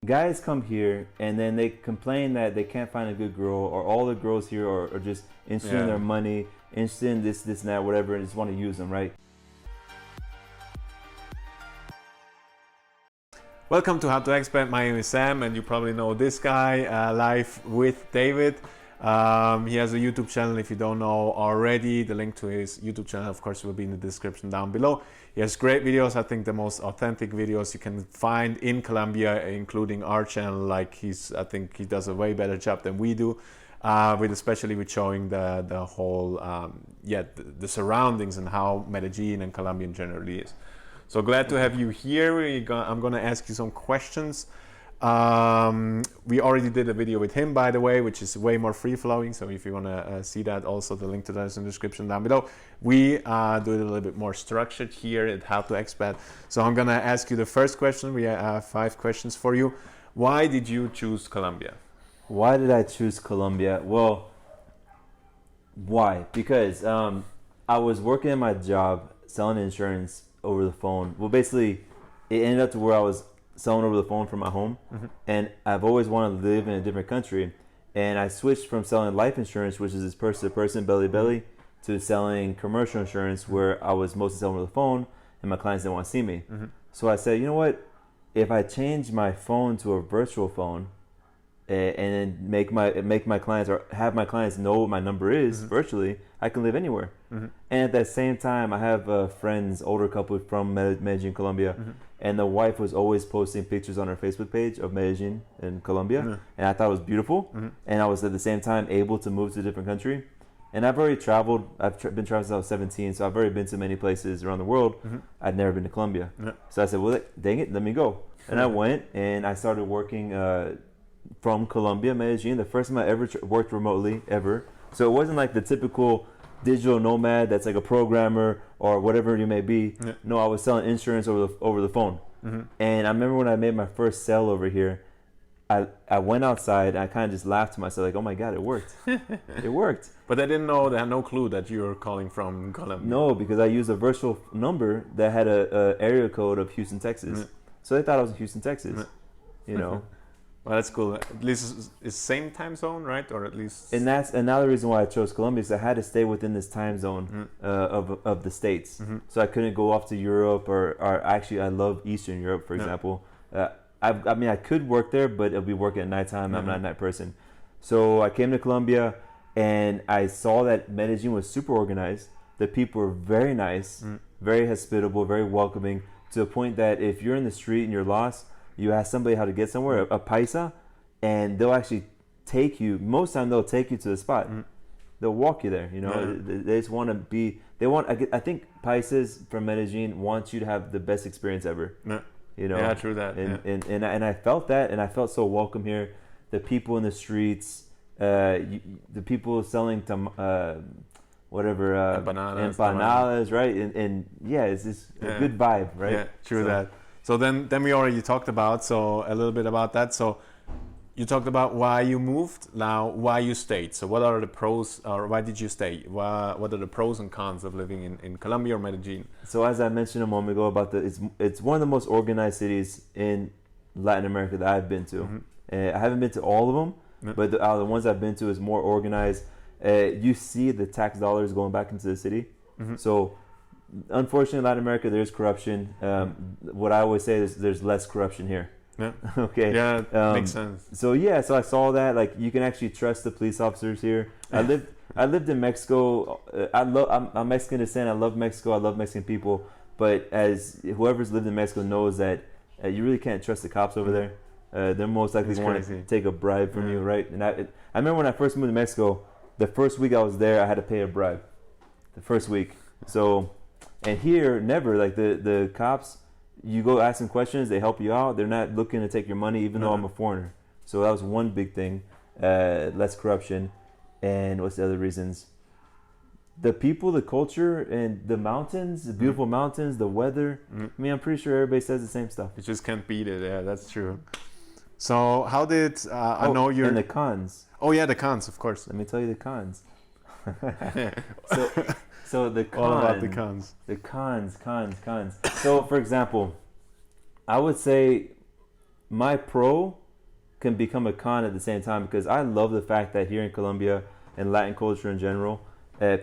Guys come here and then they complain that they can't find a good girl, or all the girls here are just interested in their money, interested in this, and that, whatever, and just want to use them, right? Welcome to How to Expat. My name is Sam, and you probably know this guy, Live with David. He has a YouTube channel. If you don't know already, the link to his YouTube channel, of course, will be in the description down below. He has great videos. I think the most authentic videos you can find in Colombia, including our channel. I think he does a way better job than we do, especially with showing the whole, the surroundings and how Medellin and Colombian generally is. So glad to have you here. I'm going to ask you some questions. We already did a video with him, by the way, which is way more free-flowing. So if you want to see that, also the link to that is in the description down below. We do it a little bit more structured here at How to Expat. So I'm going to ask you the first question. We have 5 questions for you. Why did you choose Colombia? Why did I choose Colombia? Well, why? Because I was working at my job selling insurance over the phone. Well, basically, it ended up to where I was selling over the phone from my home, and I've always wanted to live in a different country, and I switched from selling life insurance, which is this person-to-person, belly-belly, to selling commercial insurance, where I was mostly selling over the phone, and my clients didn't want to see me. So I said, you know what? If I change my phone to a virtual phone, and then make my clients, or have my clients know what my number is virtually, I can live anywhere. And at that same time, I have friends, older couple from Medellin, Colombia, and the wife was always posting pictures on her Facebook page of Medellin in Colombia, and I thought it was beautiful. And I was at the same time able to move to a different country. And I've already traveled. I've been traveling since I was 17, so I've already been to many places around the world. I'd never been to Colombia. So I said, well, dang it, let me go. And I went, and I started working from Colombia, Medellin. The first time I ever worked remotely, ever. So it wasn't like the typical digital nomad that's like a programmer or whatever you may be. No, I was selling insurance over the phone. And I remember when I made my first sale over here, I went outside and I kind of just laughed to myself, like, oh my God, it worked. It worked. But they had no clue that you were calling from Colombia. No, because I used a virtual number that had a area code of Houston, Texas. So they thought I was in Houston, Texas. You know. Well, that's cool. At least it's same time zone, right? Or at least. And that's another reason why I chose Colombia, is I had to stay within this time zone of the States. So I couldn't go off to Europe, or actually I love Eastern Europe, for example. I mean, I could work there, but it'll be working at nighttime. I'm not a night person. So I came to Colombia, and I saw that Medellin was super organized. The people were very nice, very hospitable, very welcoming, to the point that if you're in the street and you're lost, you ask somebody how to get somewhere, a paisa, and they'll actually take you. Most of the time, they'll take you to the spot. They'll walk you there. You know, they just want to be. They want. I think paisas from Medellin want you to have the best experience ever. You know. Yeah, true that. And I felt that, and I felt so welcome here. The people in the streets, the people selling empanadas, right? And yeah, it's just a good vibe, right? Yeah, true that. So then we already talked about, so a little bit about that. So you talked about why you moved, now why you stayed. So what are the pros, or why did you stay? What are the pros and cons of living in Colombia or Medellin? So as I mentioned a moment ago about it's one of the most organized cities in Latin America that I've been to. I haven't been to all of them, but the ones I've been to is more organized. You see the tax dollars going back into the city. So unfortunately, in Latin America, there's corruption. What I always say is there's less corruption here. Okay. Yeah, makes sense. So so I saw that, like, you can actually trust the police officers here. I lived in Mexico. I'm Mexican descent. I love Mexico. I love Mexican people. But as whoever's lived in Mexico knows that you really can't trust the cops over there. They're most likely going to take a bribe from you, right? And I remember when I first moved to Mexico, the first week I was there, I had to pay a bribe. The first week. So. And here, never. Like the cops, you go ask them questions, they help you out. They're not looking to take your money, even though I'm a foreigner. So that was one big thing. Less corruption. And what's the other reasons? The people, the culture, and the mountains, the beautiful mountains, the weather. I mean, I'm pretty sure everybody says the same stuff. You just can't beat it. Yeah, that's true. So how did I know you're... And the cons. Oh yeah, the cons, of course. Let me tell you the cons. So the cons. All about the cons. The cons. So, for example, I would say my pro can become a con at the same time, because I love the fact that here in Colombia and Latin culture in general,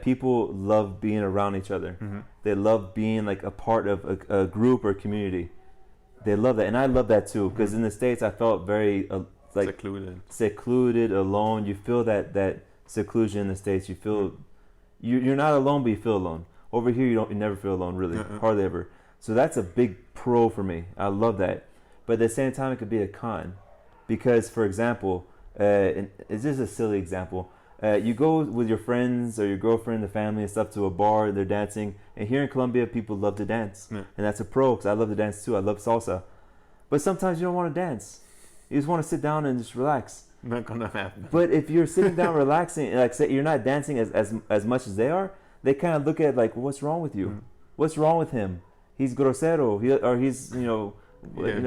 people love being around each other. Mm-hmm. They love being like a part of a group or community. They love that, and I love that too. Because in the States, I felt very like secluded, alone. You feel that seclusion in the States. You feel you're not alone, but you feel alone. Over here, you never feel alone, really, hardly ever. So that's a big pro for me. I love that, but at the same time, it could be a con, because, for example, and it's just a silly example. You go with your friends or your girlfriend, the family and stuff, to a bar, they're dancing. And here in Colombia, people love to dance. And that's a pro, because I love to dance too. I love salsa. But sometimes you don't want to dance. You just want to sit down and just relax. Not gonna happen. But if you're sitting down relaxing, like say you're not dancing as much as they are, they kind of look at like, what's wrong with you? What's wrong with him? He's grosero. He's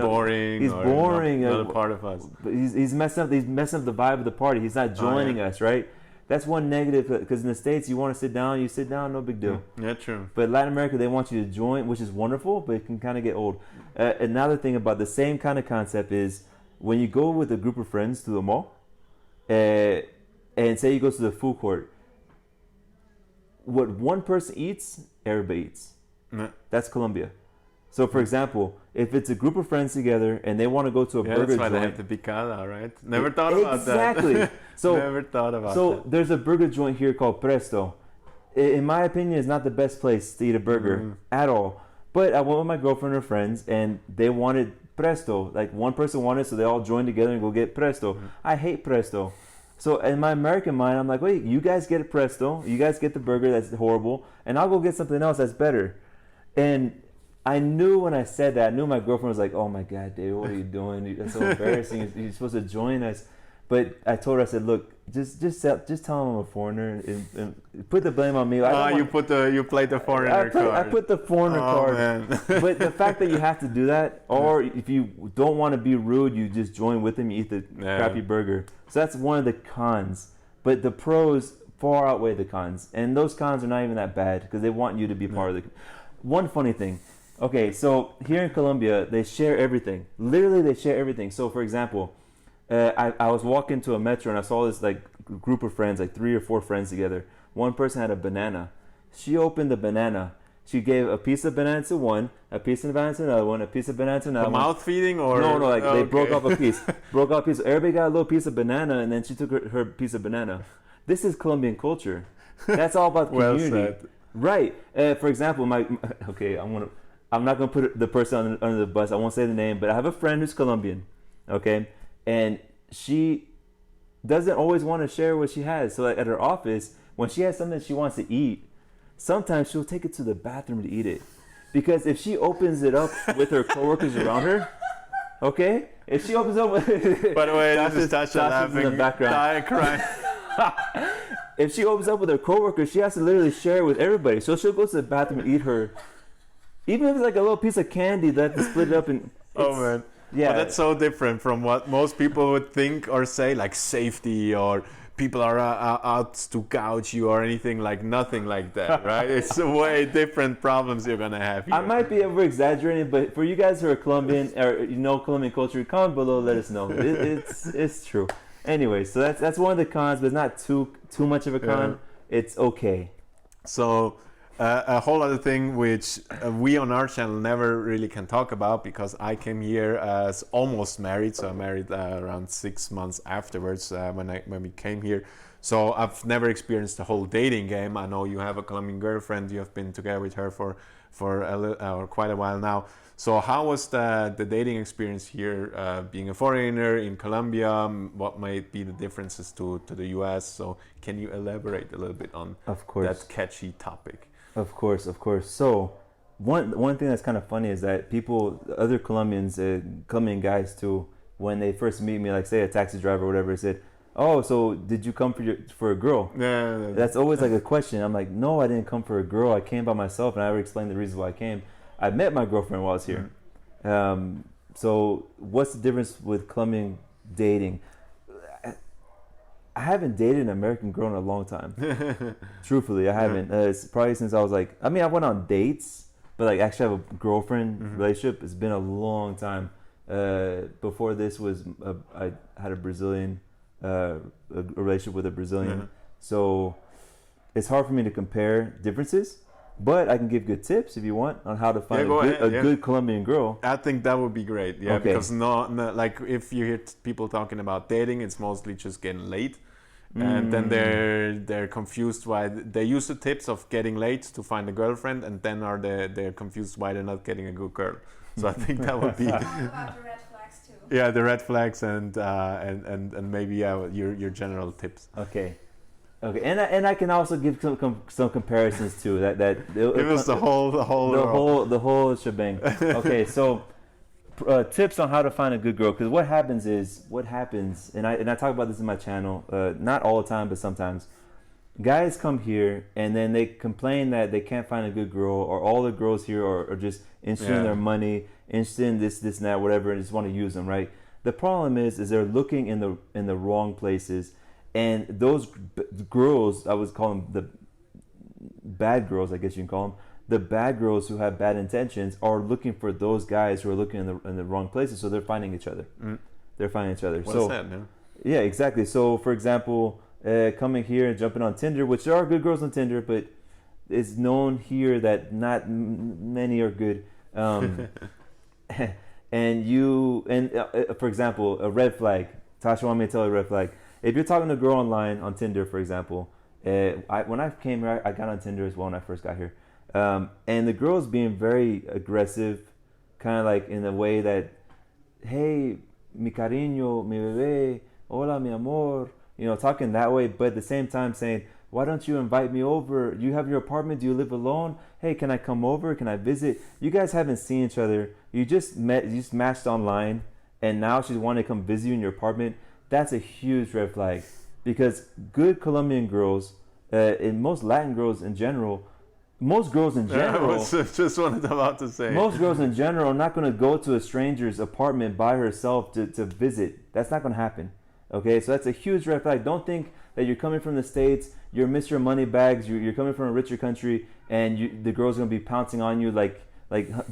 boring. He's boring. Not a part of us. He's messing up. He's messing up the vibe of the party. He's not joining us, right? That's one negative, because in the States, you want to sit down, you sit down, no big deal. Yeah, true. But Latin America, they want you to join, which is wonderful, but it can kind of get old. Another thing about the same kind of concept is when you go with a group of friends to the mall, and say you go to the food court, what one person eats, everybody eats. That's Colombia. So, for example, if it's a group of friends together and they want to go to a burger joint... that's why they have the picada, right? Never thought about that. Exactly. So, never thought about that. So, there's a burger joint here called Presto. In my opinion, it's not the best place to eat a burger at all. But I went with my girlfriend and her friends, and they wanted Presto. Like, one person wanted, so they all joined together and go get Presto. I hate Presto. So, in my American mind, I'm like, wait, you guys get Presto. You guys get the burger that's horrible. And I'll go get something else that's better. And I knew when I said that, I knew my girlfriend was like, oh my God, David, what are you doing? That's so embarrassing. You're supposed to join us. But I told her, I said, look, just tell them I'm a foreigner and put the blame on me. You played the foreigner card. I put the foreigner card. Man. But the fact that you have to do that, or if you don't want to be rude, you just join with them, you eat the crappy burger. So that's one of the cons. But the pros far outweigh the cons. And those cons are not even that bad, because they want you to be part of the... One funny thing. Okay, so here in Colombia, they share everything. Literally, they share everything. So, for example, I was walking to a metro and I saw this like group of friends, like 3 or 4 friends together. One person had a banana. She opened the banana. She gave a piece of banana to one, a piece of banana to another one, a piece of banana to another one. Mouth feeding or? No, like they broke off a piece. Broke off a piece. Everybody got a little piece of banana, and then she took her piece of banana. This is Colombian culture. That's all about community. Well said. Right. For example, I'm not gonna put the person under the bus. I won't say the name, but I have a friend who's Colombian, okay, and she doesn't always want to share what she has. So at her office, when she has something she wants to eat, sometimes she'll take it to the bathroom to eat it, because if she opens it up with her coworkers around her, okay, if she opens up with by the way, this is Tasha laughing in the background, crying. If she opens up with her coworkers, she has to literally share it with everybody. So she'll go to the bathroom and eat her. Even if it's like a little piece of candy, they have to split it up. And oh man, yeah, that's so different from what most people would think or say, like safety or people are out to gouge you or anything. Like nothing like that, right? It's way different problems you're gonna have here. I might be over exaggerating, but for you guys who are Colombian or you know Colombian culture, comment below, let us know. It's true. Anyway, so that's one of the cons, but it's not too much of a con. Yeah. It's okay. So. A whole other thing which we on our channel never really can talk about, because I came here as almost married, so I married around 6 months afterwards when we came here. So I've never experienced the whole dating game. I know you have a Colombian girlfriend. You have been together with her for quite a while now. So how was the dating experience here, being a foreigner in Colombia? What might be the differences to the US? So can you elaborate a little bit on that catchy topic? Of course. So one thing that's kind of funny is that other Colombians, Colombian guys too, when they first meet me, like say a taxi driver or whatever, said, oh, so did you come for a girl? Yeah. That's always like a question. I'm like, no, I didn't come for a girl. I came by myself, and I already explained the reasons why I came. I met my girlfriend while I was here. So what's the difference with Colombian dating? I haven't dated an American girl in a long time. Truthfully, I haven't. It's probably since I was like, I went on dates, but like actually have a girlfriend relationship. It's been a long time. Before this was I had a Brazilian a relationship with a Brazilian, so it's hard for me to compare differences. But I can give good tips if you want on how to find a good Colombian girl. I think that would be great. Yeah, because no, like if you hear people talking about dating, it's mostly just getting late, and then they're confused why they use the tips of getting late to find a girlfriend, and then they're confused why they're not getting a good girl. So I think that would be. Talk about the red flags too. Yeah, the red flags and maybe your general tips. Okay, and I can also give some comparisons too. Give us the whole shebang. Okay, so tips on how to find a good girl, because what happens, and I talk about this in my channel, not all the time, but sometimes. Guys come here and then they complain that they can't find a good girl, or all the girls here are just interested in their money, interested in this and that, whatever, and just want to use them, right? The problem is they're looking in the wrong places, and those girls, I would call them the bad girls, I guess you can call them, the bad girls who have bad intentions are looking for those guys who are looking in the wrong places, so they're finding each other. They're finding each other. What's that, man? Yeah, exactly. So, for example, coming here and jumping on Tinder, which there are good girls on Tinder, but it's known here that not many are good. For example, a red flag. Tasha wanted me to tell you a red flag. If you're talking to a girl online on Tinder, for example, when I came here, I got on Tinder as well when I first got here. And the girl's being very aggressive, kind of like in a way that, hey, mi cariño, mi bebé, hola, mi amor, talking that way, but at the same time saying, why don't you invite me over? You have your apartment? Do you live alone? Hey, can I come over? Can I visit? You guys haven't seen each other. You just matched online, and now she's wanting to come visit you in your apartment. That's a huge red flag, because good Colombian girls, and most Latin girls in general, I was just about to say. Most girls in general are not going to go to a stranger's apartment by herself to visit. That's not going to happen. Okay, so that's a huge red flag. Don't think that you're coming from the States, you're Mr. Moneybags, you're coming from a richer country, and the girl's going to be pouncing on you like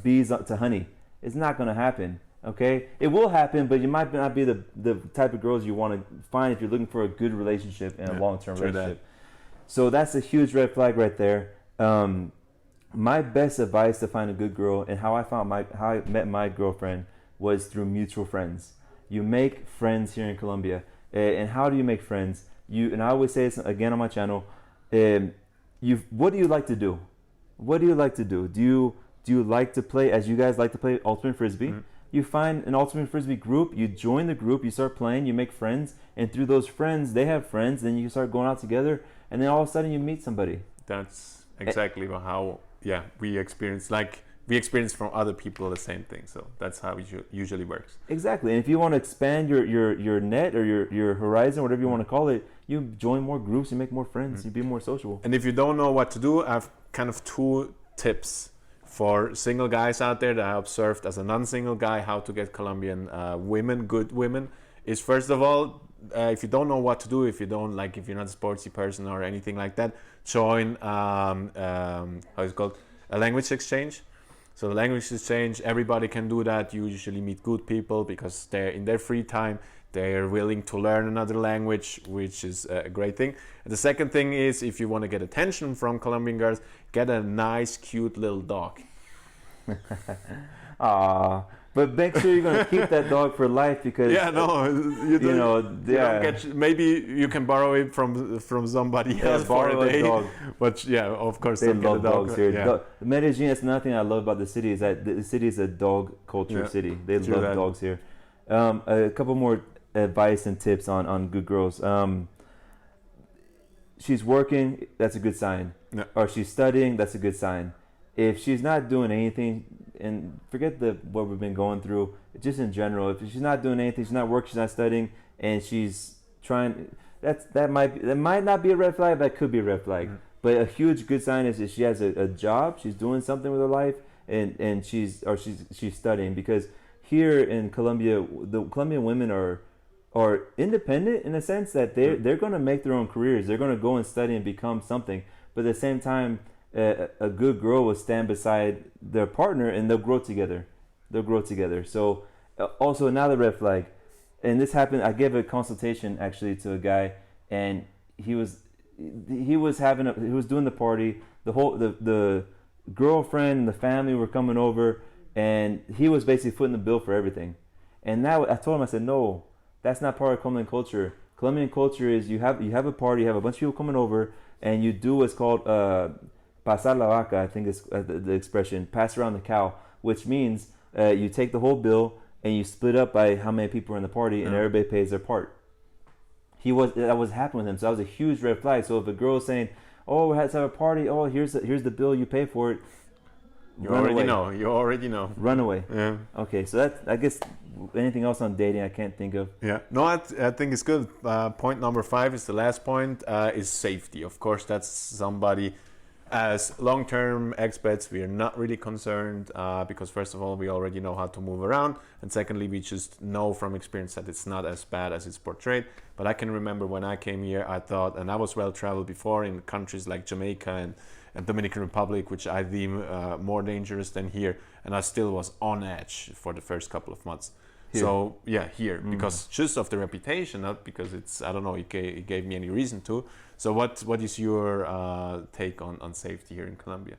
bees to honey. It's not going to happen. Okay, it will happen, but you might not be the type of girls you want to find if you're looking for a good relationship and a long-term relationship. So that's a huge red flag right there. My best advice to find a good girl, and how I met my girlfriend, was through mutual friends. You make friends here in Colombia. And how do you make friends? And I always say this again on my channel. What do you like to do? What do you like to do? Do you like to play, as you guys like to play, ultimate frisbee? Mm-hmm. You find an ultimate frisbee group, you join the group, you start playing, you make friends, and through those friends, they have friends, then you start going out together, and then all of a sudden you meet somebody. That's exactly how we experience. Like, we experience from other people the same thing, so that's how it usually works. Exactly, and if you want to expand your net or your horizon, whatever you want to call it, you join more groups, you make more friends, you be more sociable. And if you don't know what to do, I have kind of 2 tips for single guys out there that I observed as a non-single guy, how to get Colombian women, good women, is first of all, if you don't know what to do, if you're not a sportsy person or anything like that, join how is it called, a language exchange. So the language exchange, everybody can do that. You usually meet good people because they're in their free time, they're willing to learn another language, which is a great thing. And the second thing is, if you want to get attention from Colombian girls, get a nice, cute little dog. But make sure you're going to keep that dog for life, because maybe you can borrow it from somebody else for a day. Dog. But of course they love dogs here. Yeah. Medellin, that's another thing I love about the city, is that the city is a dog culture city. They love dogs here. A couple more advice and tips on good girls. She's working, that's a good sign. Yeah. Or she's studying, that's a good sign. If she's not doing anything, and forget what we've been going through, just in general, if she's not doing anything, she's not working, she's not studying, and she's trying, that might not be a red flag, that could be a red flag. Mm-hmm. But a huge good sign is if she has a job, she's doing something with her life, and she's studying. Because here in Colombia, the Colombian women are independent in a sense that they're going to make their own careers. They're going to go and study and become something. But at the same time, a good girl will stand beside their partner, and they'll grow together. So Also, another red flag, and this happened. I gave a consultation actually to a guy, and he was doing the party. The girlfriend and the family were coming over, and he was basically footing the bill for everything. And now I told him, I said, no, that's not part of Colombian culture. Colombian culture is you have a party, you have a bunch of people coming over, and you do what's called pasar la vaca. I think is the expression, pass around the cow, which means you take the whole bill and you split up by how many people are in the party, and everybody pays their part. That was happening with him, so that was a huge red flag. So if a girl is saying, "Oh, we had to have a party. Oh, here's the bill. You pay for it." You already know. Run away. Yeah. Okay, so that, I guess, anything else on dating I can't think of. Yeah. No, I think it's good. Point number 5 is the last point. Is safety. Of course, that's somebody. As long-term expats, we are not really concerned because first of all, we already know how to move around, and secondly, we just know from experience that it's not as bad as it's portrayed. But I can remember when I came here, I thought, and I was well-traveled before in countries like Jamaica and Dominican Republic, which I deem more dangerous than here, and I still was on edge for the first couple of months. Here. So yeah, here because just of the reputation, not because it's, I don't know, it gave me any reason to. So what is your take on safety here in Colombia?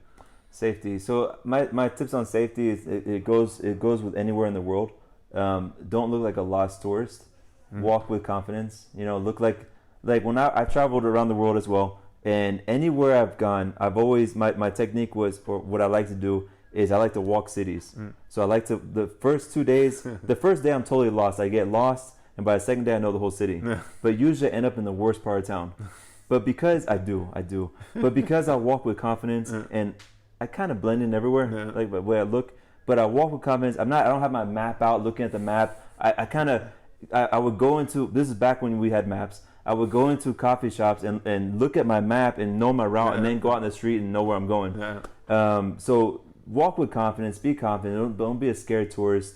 Safety. So my tips on safety is it goes with anywhere in the world. Don't look like a lost tourist. Walk with confidence. Look like when I traveled around the world as well, and anywhere I've gone, I've always my technique was, or what I like to do is I like to walk cities. So I like to, the first 2 days, the first day I'm totally lost. I get lost, and by the second day I know the whole city. But usually I end up in the worst part of town. But because I do. But because I walk with confidence, and I kind of blend in everywhere, like the way I look. But I walk with confidence. I don't have my map out looking at the map. I would go into, this is back when we had maps. I would go into coffee shops and look at my map and know my route, and then go out in the street and know where I'm going. So walk with confidence, be confident, don't be a scared tourist.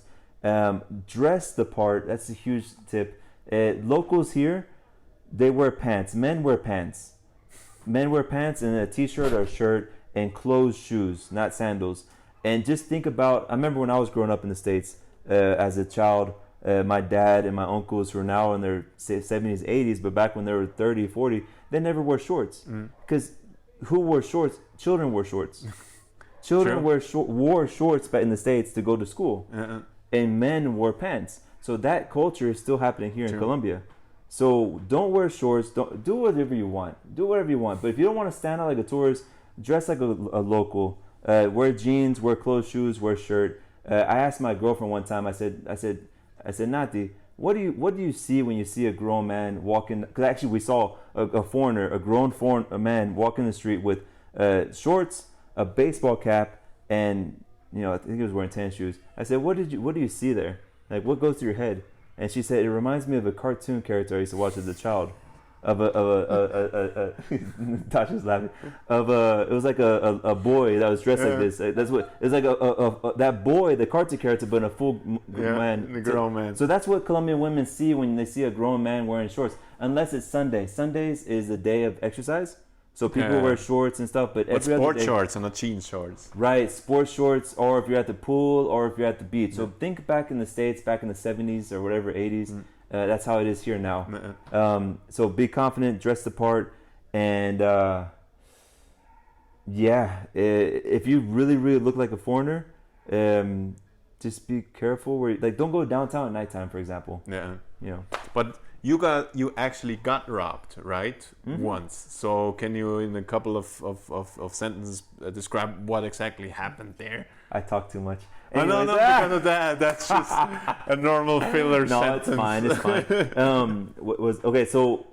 Dress the part, that's a huge tip. Locals here, they wear pants. Men wear pants. Men wear pants and a t-shirt or a shirt and closed shoes, not sandals. And just think about, I remember when I was growing up in the States as a child, my dad and my uncles who are now in their 70s, 80s, but back when they were 30, 40, they never wore shorts. Because who wore shorts? Children wore shorts. Children wore shorts back in the States to go to school. And men wore pants. So that culture is still happening here in Colombia. So don't wear shorts. Don't do whatever you want. Do whatever you want. But if you don't want to stand out like a tourist, dress like a local. Wear jeans, wear closed shoes, wear shirt. I asked my girlfriend one time. I said, Nati, what do you see when you see a grown man walking? Because actually we saw a grown man walking the street with shorts, a baseball cap, and I think he was wearing tennis shoes. I said, what do you see there? Like, what goes through your head? And she said, it reminds me of a cartoon character I used to watch as a child. Tasha's laughing. It was like a boy that was dressed like this. That's what it's like. That boy, the cartoon character, but a full man, the grown man. So that's what Colombian women see when they see a grown man wearing shorts. Unless it's Sunday. Sundays is a day of exercise, so people wear shorts and stuff. But every sport other day, shorts and not jeans shorts. Right, sports shorts, or if you're at the pool, or if you're at the beach. So think back in the States, back in the 70s or whatever, 80s. That's how it is here now. So be confident, dress the part, and if you really, really look like a foreigner, just be careful. Don't go downtown at nighttime, for example. But you actually got robbed, right? Once. So can you, in a couple of sentences, describe what exactly happened there? I talk too much. Anyways, no, because of that. That's just a normal filler sentence. No, it's fine. Okay, so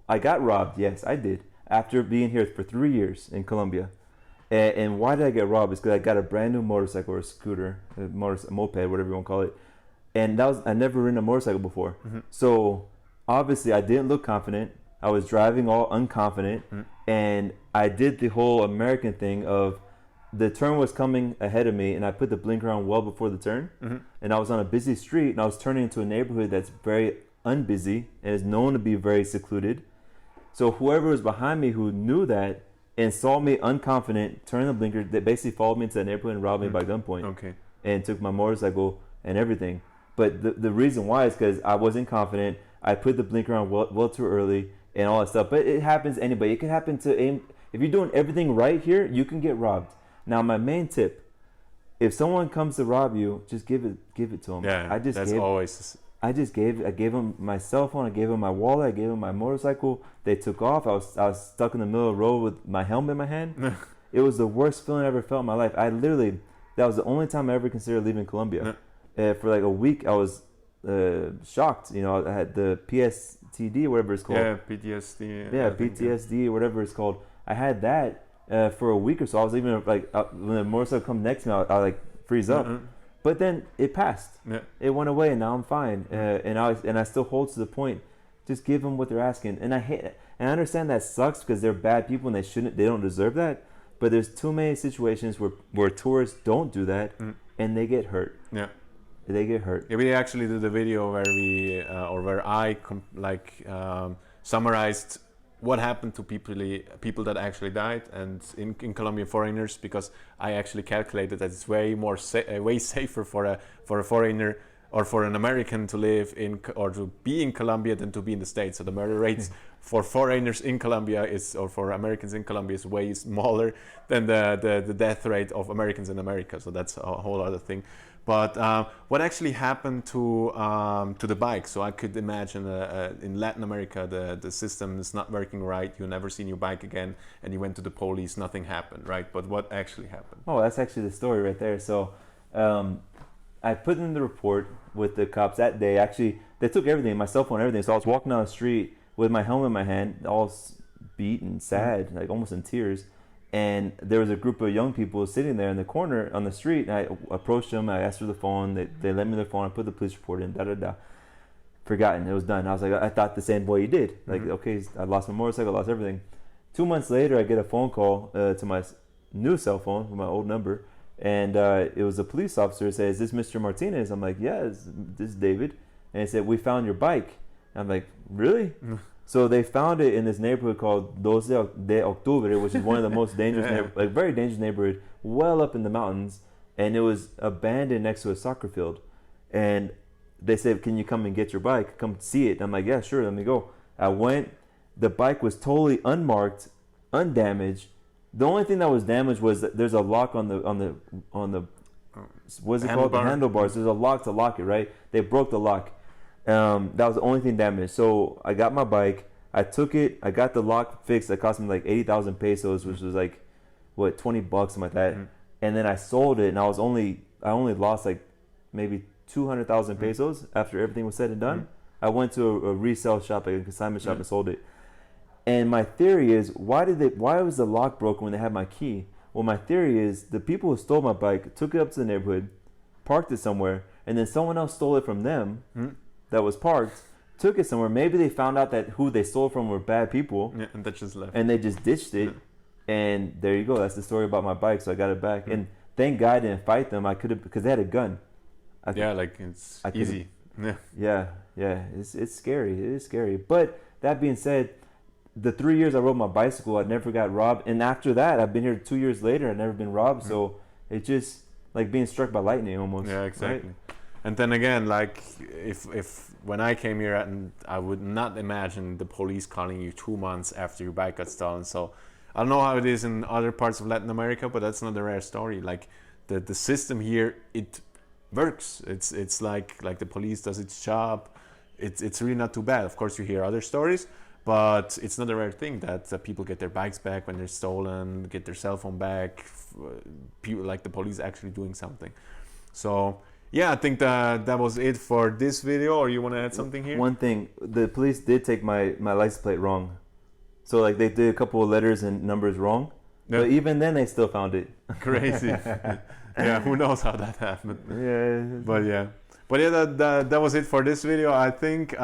I got robbed. Yes, I did. After being here for 3 years in Colombia. And why did I get robbed? It's because I got a brand new motorcycle or a scooter, a moped, whatever you want to call it. And I never ridden a motorcycle before. So obviously I didn't look confident. I was driving all unconfident. And I did the whole American thing of, the turn was coming ahead of me, and I put the blinker on well before the turn. And I was on a busy street, and I was turning into a neighborhood that's very unbusy and is known to be very secluded. So whoever was behind me who knew that and saw me unconfident, turned the blinker, they basically followed me into the neighborhood and robbed me by gunpoint. And took my motorcycle and everything. But the reason why is because I wasn't confident. I put the blinker on well too early and all that stuff. But it happens to anybody. It can happen to if you're doing everything right here, you can get robbed. Now, my main tip: if someone comes to rob you, just give it to them. Yeah, I gave them my cell phone. I gave them my wallet. I gave them my motorcycle. They took off. I was stuck in the middle of the road with my helmet in my hand. It was the worst feeling I ever felt in my life. That was the only time I ever considered leaving Colombia. For like a week, I was shocked. You know, I had the PTSD, whatever it's called. Yeah, PTSD. Yeah, PTSD, whatever it's called. I had that for a week or so. I was even like, when the motorcycle come next to me, I like freeze up. But then it passed. Yeah. It went away, and now I'm fine. And I still hold to the point. Just give them what they're asking. And I understand that sucks because they're bad people and they don't deserve that. But there's too many situations where tourists don't do that and they get hurt. Yeah. They get hurt. Yeah, we actually did a video where I summarized what happened to people that actually died, and in Colombian foreigners, because I actually calculated that it's way safer for a foreigner or for an American to live or to be in Colombia than to be in the States. So the murder rates for foreigners in Colombia or for Americans in Colombia is way smaller than the death rate of Americans in America. So that's a whole other thing. But what actually happened to the bike? So I could imagine in Latin America the system is not working right. You never seen your bike again, and you went to the police. Nothing happened, right? But what actually happened? Oh, that's actually the story right there. So I put in the report with the cops that day. Actually, they took everything, my cell phone, everything. So I was walking down the street with my helmet in my hand, all beat and sad, like almost in tears. And there was a group of young people sitting there in the corner on the street. And I approached them. I asked for the phone. They lent me their phone. I put the police report in. Forgotten. It was done. I was like, I thought the same boy you did. Like, okay, I lost my motorcycle. I lost everything. 2 months later, I get a phone call to my new cell phone with my old number. And it was a police officer. Said, "Is this Mr. Martinez?" I'm like, "Yeah, this is David." And he said, "We found your bike." I'm like, "Really?" So they found it in this neighborhood called 12 de Octubre, which is one of the most dangerous, very dangerous neighborhood, well up in the mountains. And it was abandoned next to a soccer field. And they said, "Can you come and get your bike? Come see it." I'm like, "Yeah, sure, let me go." I went. The bike was totally unmarked, undamaged. The only thing that was damaged was that there's a lock on the what's it called? The handlebars. There's a lock to lock it, right? They broke the lock. That was the only thing damaged. So I got my bike. I took it. I got the lock fixed. It cost me like 80,000 pesos, which was like, what, $20, something like that. And then I sold it, and I only lost like maybe 200,000 pesos after everything was said and done. I went to a resale shop, like a consignment shop, and sold it. And my theory is, why was the lock broken when they had my key? Well, my theory is the people who stole my bike took it up to the neighborhood, parked it somewhere, and then someone else stole it from them that was parked, took it somewhere. Maybe they found out that who they stole from were bad people. Yeah, and they just left. And they just ditched it. Yeah. And there you go. That's the story about my bike. So I got it back. And thank God I didn't fight them. I could have, because they had a gun. It's easy. Yeah. It's scary. It is scary. But that being said, the 3 years I rode my bicycle, I never got robbed. And after that, I've been here 2 years later. I've never been robbed. So it's just like being struck by lightning almost. Yeah, exactly. Right? And then again, like if when I came here, and I would not imagine the police calling you 2 months after your bike got stolen. So I don't know how it is in other parts of Latin America, but that's not a rare story. Like the system here, it works. It's like the police does its job. It's really not too bad. Of course, you hear other stories, but it's not a rare thing that people get their bikes back when they're stolen, get their cell phone back. People like the police actually doing something. So yeah, I think that was it for this video. Or you want to add something here? One thing, the police did take my license plate wrong. So like they did a couple of letters and numbers wrong. Yeah. But even then they still found it. Crazy. Yeah, who knows how that happened. Yeah. But yeah, that was it for this video. I think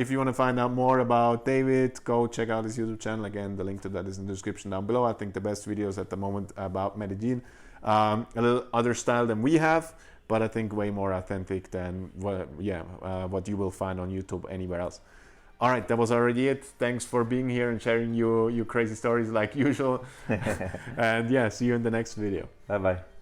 if you want to find out more about David, go check out his YouTube channel. Again, the link to that is in the description down below. I think the best videos at the moment about Medellin. A little other style than we have, but I think way more authentic than what you will find on YouTube anywhere else. All right, that was already it. Thanks for being here and sharing your crazy stories like usual. And yeah, see you in the next video. Bye-bye.